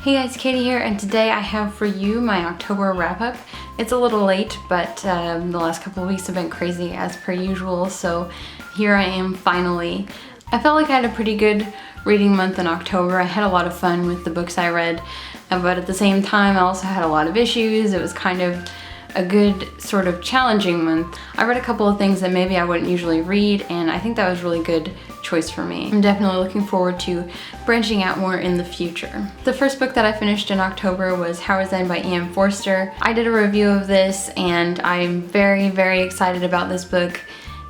Hey guys, Katie here, and today I have for you my October wrap-up. It's a little late, but the last couple of weeks have been crazy as per usual, so here I am finally. I felt like I had a pretty good reading month in October. I had a lot of fun with the books I read, but at the same time I also had a lot of issues. It was kind of a good sort of challenging month. I read a couple of things that maybe I wouldn't usually read, and I think that was a really good choice for me. I'm definitely looking forward to branching out more in the future. The first book that I finished in October was How Is Zen by E.M. Forster. I did a review of this and I'm very excited about this book.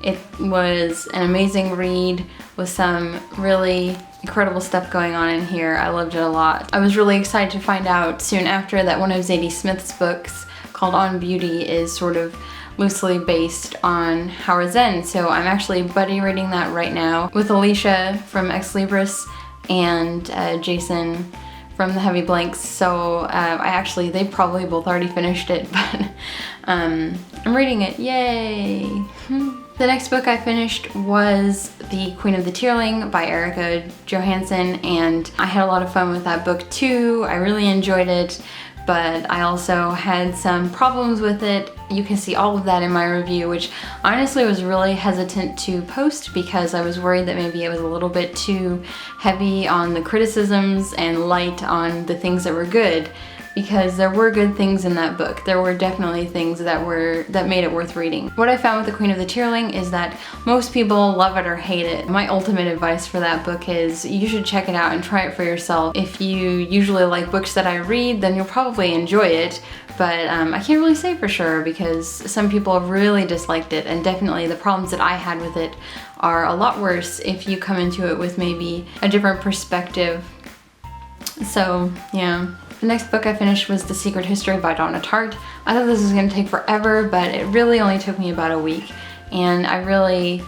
It was an amazing read with some really incredible stuff going on in here. I loved it a lot. I was really excited to find out soon after that one of Zadie Smith's books called On Beauty is sort of loosely based on How Is Zen. So I'm actually buddy reading that right now with Alicia from Ex Libris and Jason from The Heavy Blanks. So they probably both already finished it, but I'm reading it, yay! The next book I finished was The Queen of the Tearling by Erica Johansson, and I had a lot of fun with that book too. I really enjoyed it, but I also had some problems with it. You can see all of that in my review, which honestly was really hesitant to post because I was worried that maybe it was a little bit too heavy on the criticisms and light on the things that were good, because there were good things in that book. There were definitely things that made it worth reading. What I found with The Queen of the Tearling is that most people love it or hate it. My ultimate advice for that book is you should check it out and try it for yourself. If you usually like books that I read, then you'll probably enjoy it, but I can't really say for sure because some people have really disliked it, and definitely the problems that I had with it are a lot worse if you come into it with maybe a different perspective. So yeah. The next book I finished was The Secret History by Donna Tartt. I thought this was going to take forever, but it really only took me about a week, and I really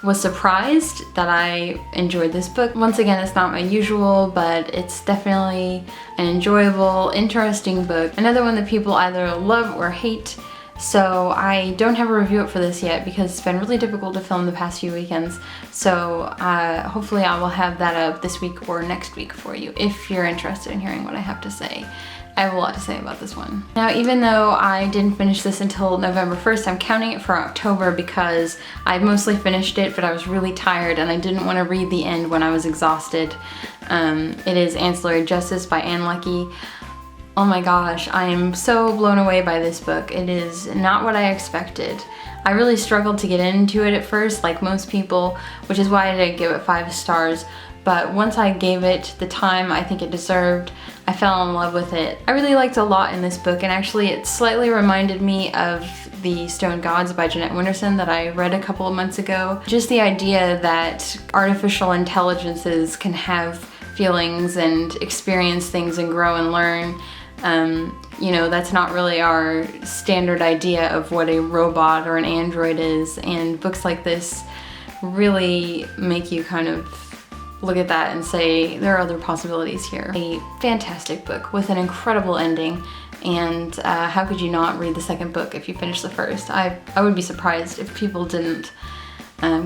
was surprised that I enjoyed this book. Once again, it's not my usual, but it's definitely an enjoyable, interesting book. Another one that people either love or hate. So I don't have a review for this yet because it's been really difficult to film the past few weekends. So hopefully I will have that up this week or next week for you if you're interested in hearing what I have to say. I have a lot to say about this one. Now, even though I didn't finish this until November 1st, I'm counting it for October because I mostly finished it, but I was really tired and I didn't want to read the end when I was exhausted. It is Ancillary Justice by Ann Leckie. Oh my gosh, I am so blown away by this book. It is not what I expected. I really struggled to get into it at first, like most people, which is why I didn't give it 5 stars. But once I gave it the time I think it deserved, I fell in love with it. I really liked a lot in this book, and actually it slightly reminded me of The Stone Gods by Jeanette Winterson that I read a couple of months ago. Just the idea that artificial intelligences can have feelings and experience things and grow and learn. You know, that's not really our standard idea of what a robot or an android is, and books like this really make you kind of look at that and say there are other possibilities here. A fantastic book with an incredible ending, and how could you not read the second book if you finish the first? I would be surprised if people didn't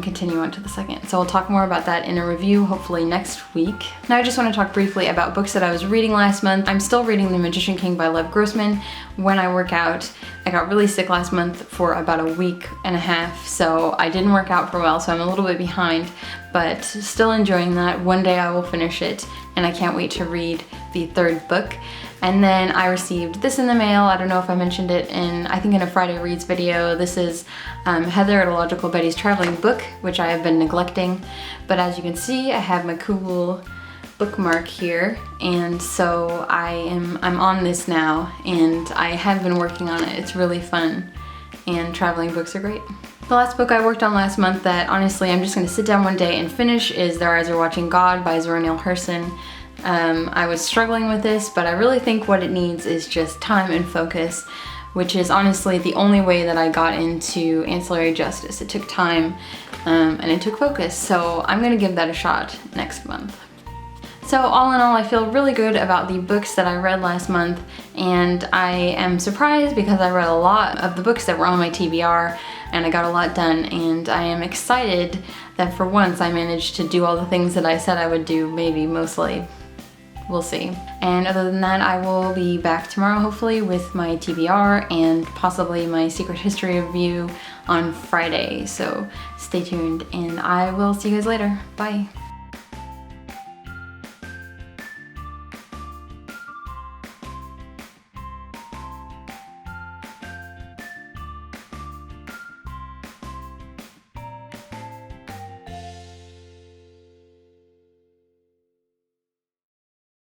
continue on to the second. So we'll talk more about that in a review hopefully next week. Now I just want to talk briefly about books that I was reading last month. I'm still reading The Magician King by Lev Grossman when I work out. I got really sick last month for about a week and a half, so I didn't work out for a while, so I'm a little bit behind, but still enjoying that. One day I will finish it, and I can't wait to read the third book. And then I received this in the mail. I don't know if I mentioned it I think in a Friday Reads video. This is Heather at Illogical Betty's traveling book, which I have been neglecting. But as you can see, I have my cool bookmark here, and so I'm on this now, and I have been working on it. It's really fun, and traveling books are great. The last book I worked on last month that honestly I'm just going to sit down one day and finish is Their Eyes Are Watching God by Zora Neale Hurston. I was struggling with this, but I really think what it needs is just time and focus, which is honestly the only way that I got into Ancillary Justice. It took time and it took focus, so I'm going to give that a shot next month. So all in all, I feel really good about the books that I read last month, and I am surprised because I read a lot of the books that were on my TBR and I got a lot done, and I am excited that for once I managed to do all the things that I said I would do, maybe mostly. we'll see. And other than that, I will be back tomorrow hopefully with my TBR and possibly my Secret History review on Friday. So stay tuned and I will see you guys later. Bye.